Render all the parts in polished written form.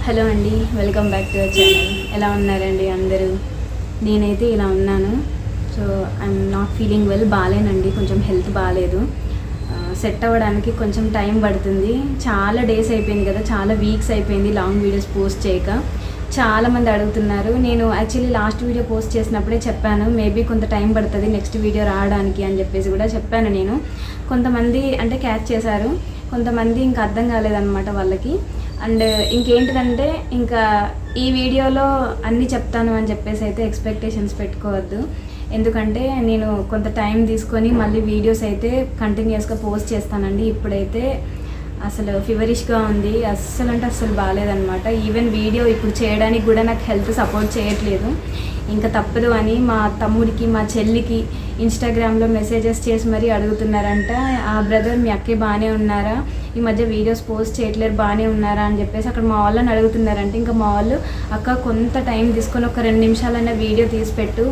Hello అండి, welcome back to our channel. ఎలా ఉన్నారండి అందరూ? నేనైతే ఇలా ఉన్నాను. So I'm not feeling well. బాగాలేనండి, కొంచెం హెల్త్ బాగాలేదు. సెట్ అవ్వడానికి కొంచెం టైం పడుతుంది. చాలా డేస్ అయిపోయింది కదా, చాలా వీక్స్ అయిపోయింది లాంగ్ వీడియోస్ పోస్ట్ చేయక. చాలామంది అడుగుతున్నారు. నేను యాక్చువల్లీ లాస్ట్ వీడియో పోస్ట్ చేసినప్పుడే చెప్పాను, మేబీ కొంత టైం పడుతుంది నెక్స్ట్ వీడియో రావడానికి అని చెప్పేసి కూడా చెప్పాను నేను. కొంతమంది అంటే క్యాచ్ చేశారు, కొంతమంది ఇంకా అర్థం కాలేదన్నమాట వాళ్ళకి. అండ్ ఇంకేంటిదంటే, ఇంకా ఈ వీడియోలో అన్నీ చెప్తాను అని చెప్పేసి అయితే ఎక్స్పెక్టేషన్స్ పెట్టుకోవద్దు. ఎందుకంటే నేను కొంత టైం తీసుకొని మళ్ళీ వీడియోస్ అయితే కంటిన్యూస్గా పోస్ట్ చేస్తానండి. ఇప్పుడైతే అసలు ఫీవరిష్గా ఉంది, అస్సలు అంటే అస్సలు బాగాలేదనమాట. ఈవెన్ వీడియో ఇప్పుడు చేయడానికి కూడా నాకు హెల్త్ సపోర్ట్ చేయట్లేదు. ఇంకా తప్పదు అని మా తమ్ముడికి, మా చెల్లికి ఇన్స్టాగ్రామ్లో మెసేజెస్ చేసి మరీ అడుగుతున్నారంట, ఆ బ్రదర్ మీ అక్కే బాగానే ఉన్నారా, ఈ మధ్య వీడియోస్ పోస్ట్ చేయట్లేరు, బాగానే ఉన్నారా అని చెప్పేసి అక్కడ మా వాళ్ళని అడుగుతున్నారంటే. ఇంకా మా వాళ్ళు, అక్క కొంత టైం తీసుకొని ఒక 2 నిమిషాలైనా వీడియో తీసి పెట్టు,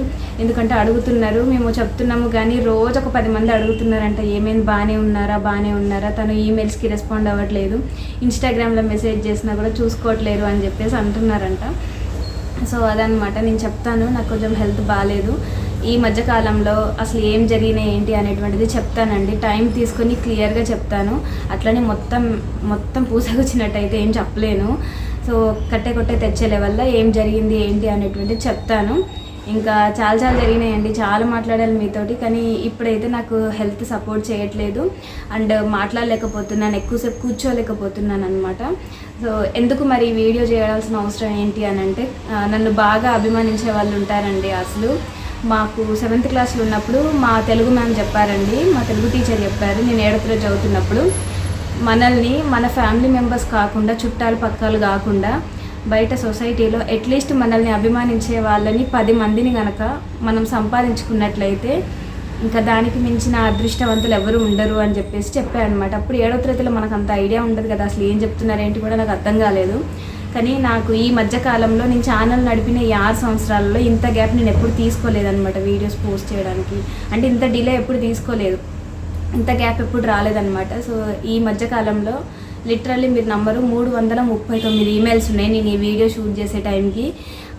ఎందుకంటే అడుగుతున్నారు, మేము చెప్తున్నాము కానీ రోజు ఒక 10 మంది అడుగుతున్నారంట, ఏమైంది బాగానే ఉన్నారా, తను ఈమెయిల్స్కి రెస్పాండ్ అవ్వట్లేదు, ఇన్స్టాగ్రామ్లో మెసేజ్ చేసినా కూడా చూసుకోవట్లేరు అని చెప్పేసి అంటున్నారంట. సో అదనమాట, నేను చెప్తాను. నాకు కొంచెం హెల్త్ బాగాలేదు. ఈ మధ్యకాలంలో అసలు ఏం జరిగినాయి ఏంటి అనేటువంటిది చెప్తానండి. టైం తీసుకొని క్లియర్గా చెప్తాను. అట్లనే మొత్తం పూసకొచ్చినట్టయితే ఏం చెప్పలేను. సో కట్టే తెచ్చే లెవెల్లో ఏం జరిగింది ఏంటి అనేటువంటిది చెప్తాను. ఇంకా చాలా జరిగినాయండి, చాలా మాట్లాడాలి మీతోటి, కానీ ఇప్పుడైతే నాకు హెల్త్ సపోర్ట్ చేయట్లేదు అండ్ మాట్లాడలేకపోతున్నాను, ఎక్కువసేపు కూర్చోలేకపోతున్నాను అనమాట. సో ఎందుకు మరి వీడియో చేయాల్సిన అవసరం ఏంటి అని అంటే, నన్ను బాగా అభిమానించే వాళ్ళు ఉంటారండి. అసలు మాకు 7th క్లాస్లో ఉన్నప్పుడు మా తెలుగు మ్యామ్ చెప్పారండి, మా తెలుగు టీచర్ చెప్పారు, నేను 7th తరగతి చదువుతున్నప్పుడు, మనల్ని మన ఫ్యామిలీ మెంబర్స్ కాకుండా, చుట్టాలు పక్కలు కాకుండా, బయట సొసైటీలో అట్లీస్ట్ మనల్ని అభిమానించే వాళ్ళని 10 మందిని కనుక మనం సంపాదించుకున్నట్లయితే ఇంకా దానికి మించిన అదృష్టవంతులు ఎవరు ఉండరు అని చెప్పేసి చెప్పారనమాట. అప్పుడు 7వ తరగతిలో మనకు అంత ఐడియా ఉండదు కదా, అసలు ఏం చెప్తున్నారు ఏంటి కూడా నాకు అర్థం కాలేదు. కానీ నాకు ఈ మధ్యకాలంలో నేను ఛానల్ నడిపిన ఈ 6 సంవత్సరాలలో ఇంత గ్యాప్ నేను ఎప్పుడు తీసుకోలేదన్నమాట వీడియోస్ పోస్ట్ చేయడానికి. అంటే ఇంత డిలే ఎప్పుడు తీసుకోలేదు, ఇంత గ్యాప్ ఎప్పుడు రాలేదన్నమాట. సో ఈ మధ్యకాలంలో లిటరల్లీ మీరు నమ్మరు, 339 ఈమెయిల్స్ ఉన్నాయి నేను ఈ వీడియో షూట్ చేసే టైంకి.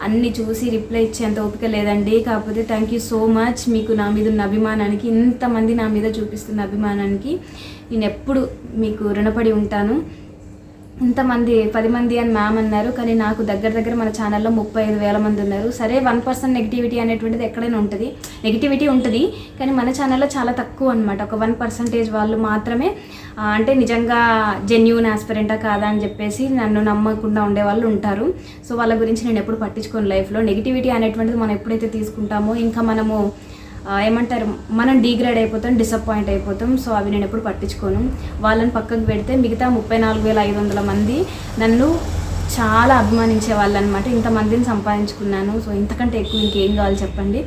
అన్నీ చూసి రిప్లై ఇచ్చేంత ఓపిక లేదండి. కాకపోతే థ్యాంక్ యూ సో మచ్, మీకు నా మీద ఉన్న అభిమానానికి, ఇంతమంది నా మీద చూపిస్తున్న అభిమానానికి నేను ఎప్పుడు మీకు రుణపడి ఉంటాను. ఇంతమంది 10 మంది అని మ్యామ్ అన్నారు, కానీ నాకు దగ్గర మన ఛానల్లో 35,000 మంది ఉన్నారు. సరే 1% నెగిటివిటీ అనేటువంటిది ఎక్కడైనా ఉంటుంది, నెగిటివిటీ ఉంటుంది, కానీ మన ఛానల్లో చాలా తక్కువ అనమాట. ఒక 1% వాళ్ళు మాత్రమే అంటే నిజంగా జెన్యూన్ ఆస్పిరెంటా కాదా అని చెప్పేసి నన్ను నమ్మకుండా ఉండే వాళ్ళు ఉంటారు. సో వాళ్ళ గురించి నేను ఎప్పుడు పట్టించుకోను. లైఫ్లో నెగిటివిటీ అనేటువంటిది మనం ఎప్పుడైతే తీసుకుంటామో ఇంకా మనము ఏమంటారు, మనం డీగ్రేడ్ అయిపోతాం, డిసప్పాయింట్ అయిపోతాం. సో అవి నేను ఎప్పుడు పట్టించుకోను. వాళ్ళని పక్కకు పెడితే మిగతా 34,500 మంది నన్ను చాలా అభిమానించే వాళ్ళు అనమాట. ఇంతమందిని సంపాదించుకున్నాను. సో ఇంతకంటే ఎక్కువ ఇంకేం కావాలి చెప్పండి.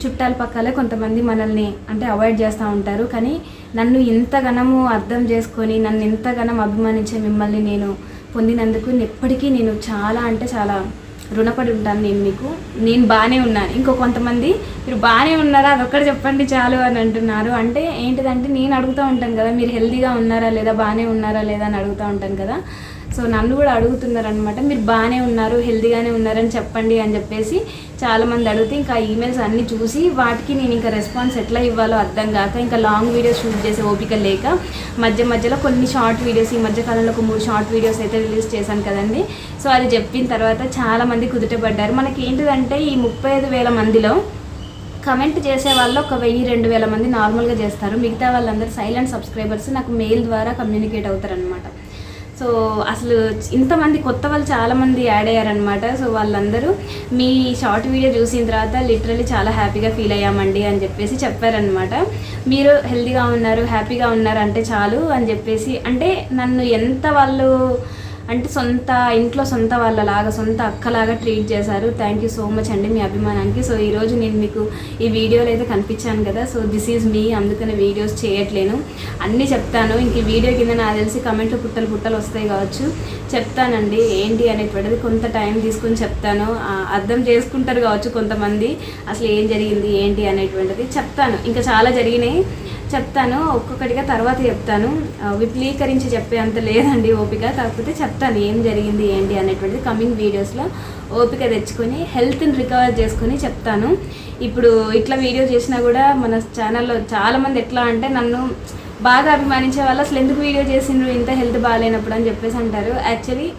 చుట్టాల పక్కలే కొంతమంది మనల్ని అంటే అవాయిడ్ చేస్తూ ఉంటారు, కానీ నన్ను ఇంతగానము అర్థం చేసుకొని నన్ను ఇంతగానం అభిమానించే మిమ్మల్ని నేను పొందినందుకు ఎప్పటికీ నేను చాలా అంటే చాలా రుణపడి ఉంటాను నేను మీకు. నేను బాగానే ఉన్నాను. ఇంకో కొంతమంది మీరు బాగానే ఉన్నారా అదొక్కటి చెప్పండి చాలు అని అంటున్నారు. అంటే ఏంటిదంటే, నేను అడుగుతూ ఉంటాను కదా, మీరు హెల్తీగా ఉన్నారా లేదా, బాగానే ఉన్నారా లేదా అని అడుగుతూ ఉంటాను కదా. సో నన్ను కూడా అడుగుతున్నారు అనమాట, మీరు బాగానే ఉన్నారు, హెల్తీగానే ఉన్నారని చెప్పండి అని చెప్పేసి చాలామంది అడిగితే, ఇంకా ఈమెయిల్స్ అన్నీ చూసి వాటికి నేను ఇంకా రెస్పాన్స్ ఎట్లా ఇవ్వాలో అర్థం కాక, ఇంకా లాంగ్ వీడియోస్ షూట్ చేసే ఓపిక లేక మధ్యలో కొన్ని షార్ట్ వీడియోస్, ఈ మధ్యకాలంలో ఒక 3 షార్ట్ వీడియోస్ అయితే రిలీజ్ చేశాను కదండి. సో అది చెప్పిన తర్వాత చాలామంది కుదుటపడ్డారు. మనకి ఏంటిదంటే, ఈ 35,000 మందిలో కమెంట్ చేసే వాళ్ళు ఒక 1,000-2,000 మంది నార్మల్గా చేస్తారు. మిగతా వాళ్ళందరూ సైలెంట్ సబ్స్క్రైబర్స్ నాకు మెయిల్ ద్వారా కమ్యూనికేట్ అవుతారనమాట. సో అసలు ఇంతమంది కొత్త వాళ్ళు చాలామంది యాడ్ అయ్యారనమాట. సో వాళ్ళందరూ మీ షార్ట్ వీడియో చూసిన తర్వాత లిటరల్లీ చాలా హ్యాపీగా ఫీల్ అయ్యామండి అని చెప్పేసి చెప్పారనమాట. మీరు హెల్తీగా ఉన్నారు, హ్యాపీగా ఉన్నారు అంటే చాలు అని చెప్పేసి, అంటే నన్ను ఎంత వాళ్ళు అంటే ఇంట్లో సొంత వాళ్ళలాగా, సొంత అక్కలాగా ట్రీట్ చేశారు. థ్యాంక్ యూ సో మచ్ అండి మీ అభిమానానికి. సో ఈరోజు నేను మీకు ఈ వీడియోలో అయితే కనిపించాను కదా, సో దిస్ ఈజ్ మీ, అందుకని వీడియోస్ చేయట్లేను, అన్నీ చెప్తాను. ఇంక ఈ వీడియో కింద నాకు తెలిసి కమెంట్లు పుట్టలు వస్తాయి కావచ్చు, చెప్తానండి ఏంటి అనేటువంటిది. కొంత టైం తీసుకొని చెప్తాను, అర్థం చేసుకుంటారు కావచ్చు కొంతమంది అసలు ఏం జరిగింది ఏంటి అనేటువంటిది చెప్తాను. ఇంకా చాలా జరిగినాయి, చెప్తాను, ఒక్కొక్కటిగా తర్వాత చెప్తాను. విపులీకరించి చెప్పే అంత లేదండి ఓపిక. కాకపోతే చెప్తాను ఏం జరిగింది ఏంటి అనేటువంటిది కమింగ్ వీడియోస్లో ఓపిక తెచ్చుకొని హెల్త్ని రికవర్ చేసుకొని చెప్తాను. ఇప్పుడు ఇట్లా వీడియో చేసినా కూడా మన ఛానల్లో చాలామంది ఎట్లా అంటే నన్ను బాగా అభిమానించే వాళ్ళు అసలు ఎందుకు వీడియో చేసిండ్రు ఇంత హెల్త్ బాగాలేనప్పుడు అని చెప్పేసి అంటారు. యాక్చువల్లీ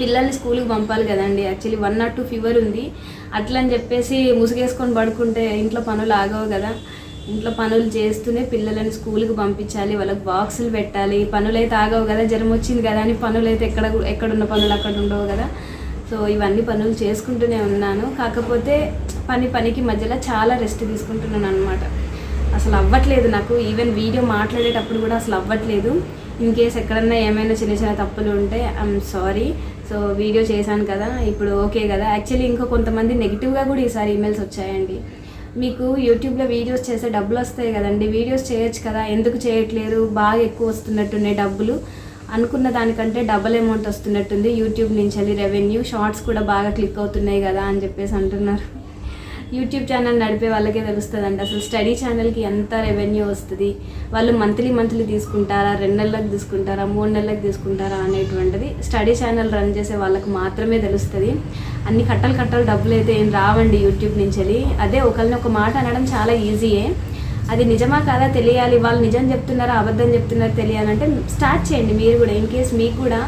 పిల్లల్ని స్కూల్కి పంపాలి కదండి. యాక్చువల్లీ 1 or 2 ఫీవర్ ఉంది, అట్లా అని చెప్పేసి ముసుగేసుకొని పడుకుంటే ఇంట్లో పనులు ఆగవు కదా. ఇంట్లో పనులు చేస్తూనే పిల్లలని స్కూల్కి పంపించాలి, వాళ్ళకి బాక్సులు పెట్టాలి. పనులు అయితే ఆగవు కదా, జ్వరం వచ్చింది కదా అని పనులు అయితే ఎక్కడున్న పనులు అక్కడ ఉండవు కదా. సో ఇవన్నీ పనులు చేసుకుంటూనే ఉన్నాను. కాకపోతే పనికి మధ్యలో చాలా రెస్ట్ తీసుకుంటున్నాను అనమాట. అసలు అవ్వట్లేదు నాకు, ఈవెన్ వీడియో మాట్లాడేటప్పుడు కూడా అసలు అవ్వట్లేదు. ఇన్ కేస్ ఎక్కడన్నా ఏమైనా చిన్న చిన్న తప్పులు ఉంటే ఐఎమ్ సారీ. సో వీడియో చేశాను కదా, ఇప్పుడు ఓకే కదా. యాక్చువల్లీ ఇంకా కొంతమంది నెగిటివ్గా కూడా ఈసారి ఈమెయిల్స్ వచ్చాయండి. మీకు యూట్యూబ్లో వీడియోస్ చేస్తే డబ్బులు వస్తాయి కదండి, వీడియోస్ చేయొచ్చు కదా, ఎందుకు చేయట్లేదు, బాగా ఎక్కువ వస్తున్నట్టున్నాయి డబ్బులు, అనుకున్న దానికంటే డబల్ అమౌంట్ వస్తున్నట్టుంది యూట్యూబ్ నుంచి రెవెన్యూ, షార్ట్స్ కూడా బాగా క్లిక్ అవుతున్నాయి కదా అని చెప్పేసి అంటున్నారు. యూట్యూబ్ ఛానల్ నడిపే వాళ్ళకే తెలుస్తుందండి అసలు స్టడీ ఛానల్కి ఎంత రెవెన్యూ వస్తుంది. వాళ్ళు మంత్లీ తీసుకుంటారా, 2 నెలలకు తీసుకుంటారా, 3 నెలలకు తీసుకుంటారా అనేటువంటిది స్టడీ ఛానల్ రన్ చేసే వాళ్ళకి మాత్రమే తెలుస్తుంది. అన్ని కట్టలు డబ్బులు అయితే ఏం రావండి యూట్యూబ్ నుంచి. అదే ఒకరిని ఒక మాట అనడం చాలా ఈజీయే, అది నిజమా కాదా తెలియాలి, వాళ్ళు నిజం చెప్తున్నారా అబద్ధం చెప్తున్నారా తెలియాలంటే స్టార్ట్ చేయండి మీరు కూడా. ఇన్ కేస్ మీకు కూడా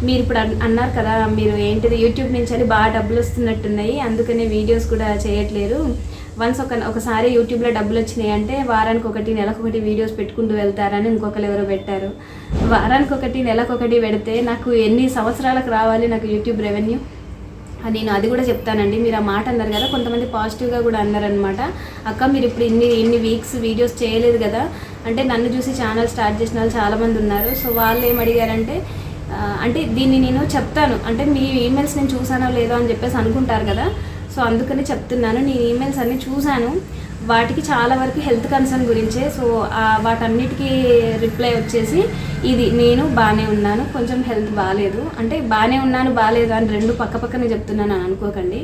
మీరు ఇప్పుడు అన్నారు కదా, మీరు ఏంటిది యూట్యూబ్ నుంచి బాగా డబ్బులు వస్తున్నట్టున్నాయి అందుకనే వీడియోస్ కూడా చేయట్లేరు. వన్స్ ఒకసారి యూట్యూబ్లో డబ్బులు వచ్చినాయి అంటే వారానికి ఒకటి నెలకొకటి వీడియోస్ పెట్టుకుంటూ వెళ్తారని ఇంకొకరు ఎవరో పెట్టారు. వారానికి ఒకటి నెలకొకటి పెడితే నాకు ఎన్ని సంవత్సరాలకు రావాలి నాకు యూట్యూబ్ రెవెన్యూ? నేను అది కూడా చెప్తానండి. మీరు ఆ మాట అన్నారు కదా, కొంతమంది పాజిటివ్గా కూడా అన్నారనమాట. అక్క మీరు ఇప్పుడు ఇన్ని వీక్స్ వీడియోస్ చేయలేదు కదా అంటే, నన్ను చూసి ఛానల్ స్టార్ట్ చేసిన వాళ్ళు చాలామంది ఉన్నారు. సో వాళ్ళు ఏం అడిగారంటే, అంటే దీన్ని నేను చెప్తాను అంటే మీ ఈమెయిల్స్ నేను చూసానో లేదో అని చెప్పేసి అనుకుంటారు కదా. సో అందుకని చెప్తున్నాను, నేను ఈమెయిల్స్ అన్నీ చూశాను, వాటికి చాలా వరకు హెల్త్ కన్సర్న్ గురించే. సో వాటన్నిటికీ రిప్లై వచ్చేసి ఇది, నేను బాగానే ఉన్నాను, కొంచెం హెల్త్ బాగాలేదు అంటే బాగానే ఉన్నాను బాగాలేదు అని 2 పక్కనే చెప్తున్నాను అని అనుకోకండి.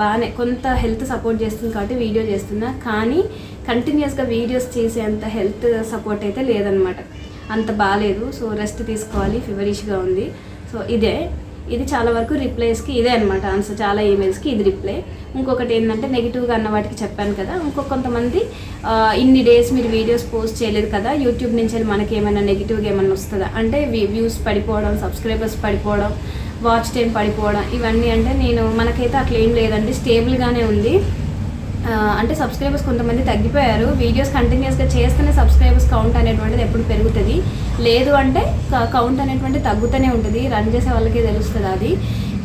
బాగానే కొంత హెల్త్ సపోర్ట్ చేస్తుంది కాబట్టి వీడియో చేస్తున్నా, కానీ కంటిన్యూస్గా వీడియోస్ చేసేంత హెల్త్ సపోర్ట్ అయితే లేదనమాట, అంత బాగాలేదు. సో రెస్ట్ తీసుకోవాలి, ఫీవరిష్గా ఉంది. సో ఇది చాలా వరకు రిప్లైస్కి ఇదే అనమాట ఆన్సర్. చాలా ఈమెయిల్స్కి ఇది రిప్లై. ఇంకొకటి ఏంటంటే నెగిటివ్గా అన్న వాటికి చెప్పాను కదా, కొంతమంది ఇన్ని డేస్ మీరు వీడియోస్ పోస్ట్ చేయలేదు కదా, యూట్యూబ్ నుంచి మనకి ఏమైనా నెగిటివ్గా ఏమైనా వస్తుందా అంటే, వ్యూస్ పడిపోవడం, సబ్స్క్రైబర్స్ పడిపోవడం, వాచ్ టైం పడిపోవడం, ఇవన్నీ అంటే మనకైతే అట్లా ఏం లేదండి, స్టేబుల్గానే ఉంది. అంటే సబ్స్క్రైబర్స్ కొంతమంది తగ్గిపోయారు, వీడియోస్ కంటిన్యూస్గా చేస్తేనే సబ్స్క్రైబర్స్ కౌంట్ అనేటువంటిది ఎప్పుడు పెరుగుతుంది, లేదు అంటే కౌంట్ అనేటువంటిది తగ్గుతూనే ఉంటుంది. రన్ చేసే వాళ్ళకే తెలుస్తుంది అది.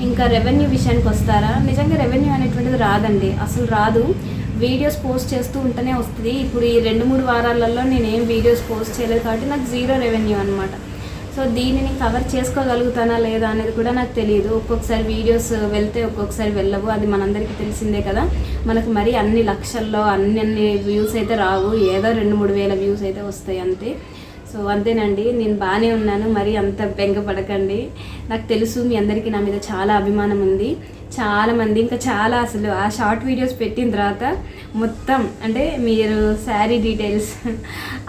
ఇంకా రెవెన్యూ విషయానికి వస్తారా, నిజంగా రెవెన్యూ అనేటువంటిది రాదండి, అసలు రాదు. వీడియోస్ పోస్ట్ చేస్తూ ఉంటేనే వస్తుంది. ఇప్పుడు ఈ 2-3 వారాలలో నేనేం వీడియోస్ పోస్ట్ చేయలేదు కాబట్టి నాకు 0 రెవెన్యూ అనమాట. సో దీనిని కవర్ చేసుకోగలుగుతానా లేదా అనేది కూడా నాకు తెలియదు. ఒక్కొక్కసారి వీడియోస్ వెళ్తే ఒక్కొక్కసారి వెళ్ళవు, అది మనందరికీ తెలిసిందే కదా. మనకు మరి అన్ని లక్షల్లో అన్ని వ్యూస్ అయితే రావు, ఏదో 2-3 వేల వ్యూస్ అయితే వస్తాయి అంతే. సో అంతేనండి, నేను బాగానే ఉన్నాను, మరి అంత బెంగపడకండి. నాకు తెలుసు మీ అందరికీ నా మీద చాలా అభిమానం ఉంది. చాలామంది ఇంకా చాలా అసలు ఆ షార్ట్ వీడియోస్ పెట్టిన తర్వాత మొత్తం అంటే మీరు శారీ డీటెయిల్స్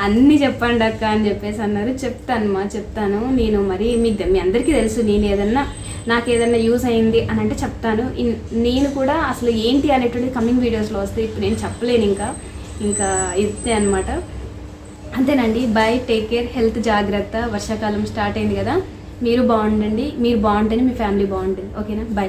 అన్నీ చెప్పండి అక్క అని చెప్పేసి అన్నారు. చెప్తాను నేను. మరి మీ అందరికీ తెలుసు, నాకు ఏదన్నా యూజ్ అయింది అని అంటే చెప్తాను. నేను కూడా అసలు ఏంటి అనేటువంటి కమింగ్ వీడియోస్లో వస్తాయి, ఇప్పుడు నేను చెప్పలేను. ఇంకా ఇదే అనమాట. అంతేనండి, బై, టేక్ కేర్, హెల్త్ జాగ్రత్త. వర్షాకాలం స్టార్ట్ అయింది కదా, మీరు బాగుండండి, మీరు బాగుంటేనే మీ ఫ్యామిలీ బాగుంటుంది. ఓకేనా, బై.